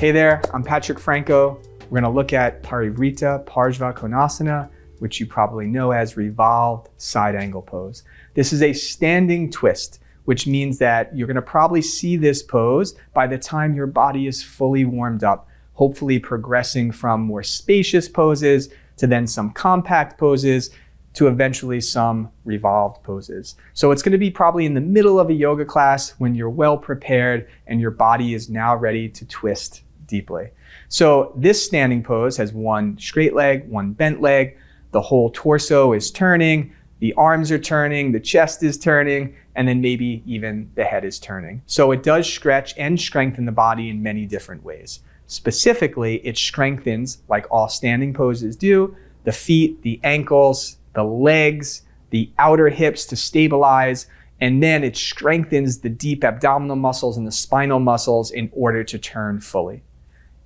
Hey there, I'm Patrick Franco. We're gonna look at Parivrtta Parsvakonasana, which you probably know as Revolved Side Angle Pose. This is a standing twist, which means that you're gonna probably see this pose by the time your body is fully warmed up, hopefully progressing from more spacious poses to then some compact poses to eventually some revolved poses. So it's gonna be probably in the middle of a yoga class when you're well prepared and your body is now ready to twist deeply. So this standing pose has one straight leg, one bent leg, the whole torso is turning, the arms are turning, the chest is turning, and then maybe even the head is turning. So it does stretch and strengthen the body in many different ways. Specifically, it strengthens, like all standing poses do, the feet, the ankles, the legs, the outer hips to stabilize, and then it strengthens the deep abdominal muscles and the spinal muscles in order to turn fully.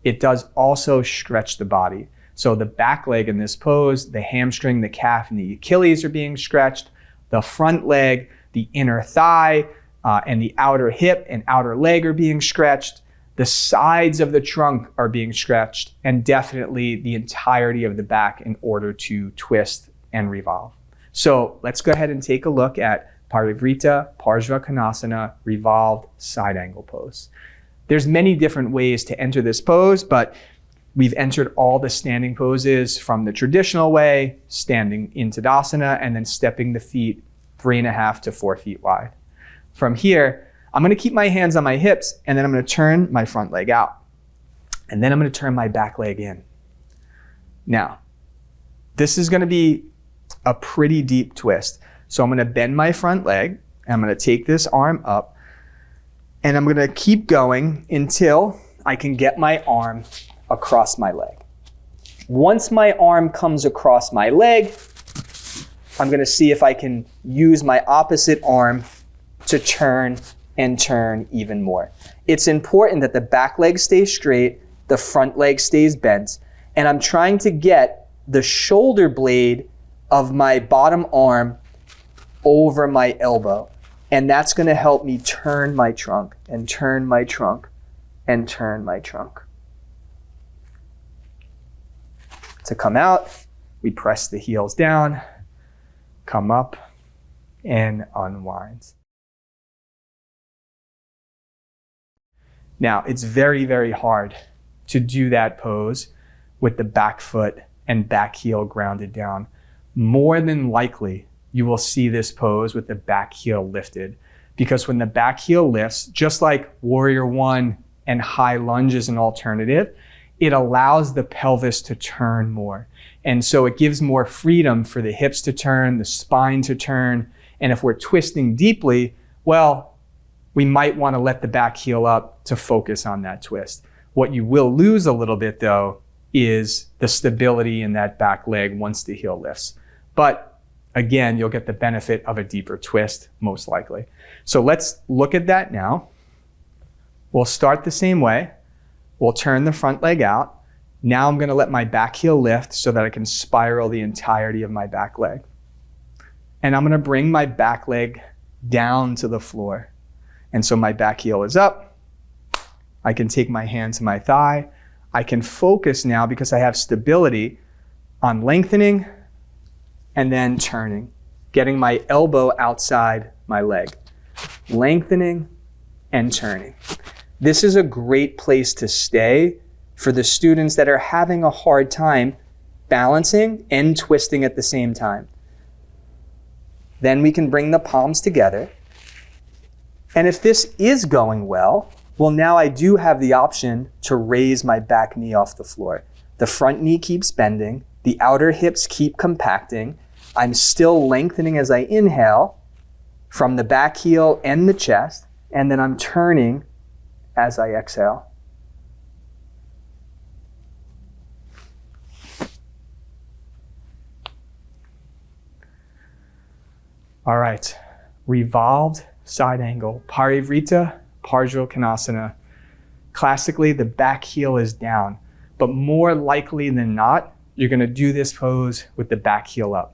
It does also stretch the body. So the back leg in this pose, the hamstring, the calf, and the Achilles are being stretched. The front leg, the inner thigh, and the outer hip and outer leg are being stretched. The sides of the trunk are being stretched, and definitely the entirety of the back in order to twist and revolve. So let's go ahead and take a look at Parivrtta Parsvakonasana Revolved Side Angle Pose. There's many different ways to enter this pose, but we've entered all the standing poses from the traditional way, standing in Tadasana, and then stepping the feet 3.5 to 4 feet wide. From here, I'm gonna keep my hands on my hips, and then I'm gonna turn my front leg out. And then I'm gonna turn my back leg in. Now, this is gonna be a pretty deep twist. So I'm gonna bend my front leg, and I'm gonna take this arm up, and I'm gonna keep going until I can get my arm across my leg. Once my arm comes across my leg, I'm gonna see if I can use my opposite arm to turn and turn even more. It's important that the back leg stays straight, the front leg stays bent, and I'm trying to get the shoulder blade of my bottom arm over my elbow. And that's gonna help me turn my trunk and turn my trunk and turn my trunk. To come out, we press the heels down, come up, and unwind. Now, it's very, very hard to do that pose with the back foot and back heel grounded down. More than likely, you will see this pose with the back heel lifted, because when the back heel lifts, just like Warrior One and high lunge is an alternative, it allows the pelvis to turn more. And so it gives more freedom for the hips to turn, the spine to turn. And if we're twisting deeply, well, we might want to let the back heel up to focus on that twist. What you will lose a little bit though is the stability in that back leg once the heel lifts. But again, you'll get the benefit of a deeper twist, most likely. So let's look at that now. We'll start the same way. We'll turn the front leg out. Now I'm gonna let my back heel lift so that I can spiral the entirety of my back leg. And I'm gonna bring my back leg down to the floor. And so my back heel is up. I can take my hand to my thigh. I can focus now, because I have stability, on lengthening and then turning, getting my elbow outside my leg, lengthening and turning. This is a great place to stay for the students that are having a hard time balancing and twisting at the same time. Then we can bring the palms together. And if this is going well, now I do have the option to raise my back knee off the floor. The front knee keeps bending, the outer hips keep compacting. I'm still lengthening as I inhale from the back heel and the chest, and then I'm turning as I exhale. All right, revolved side angle, Parivrtta Parsvakonasana. Classically, the back heel is down, but more likely than not, you're gonna do this pose with the back heel up.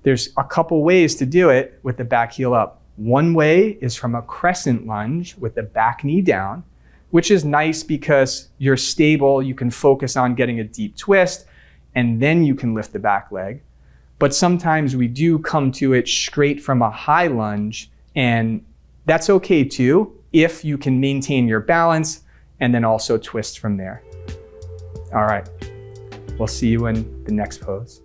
There's a couple ways to do it with the back heel up. One way is from a crescent lunge with the back knee down, which is nice because you're stable, you can focus on getting a deep twist, and then you can lift the back leg. But sometimes we do come to it straight from a high lunge, and that's okay too, if you can maintain your balance and then also twist from there. All right, we'll see you in the next pose.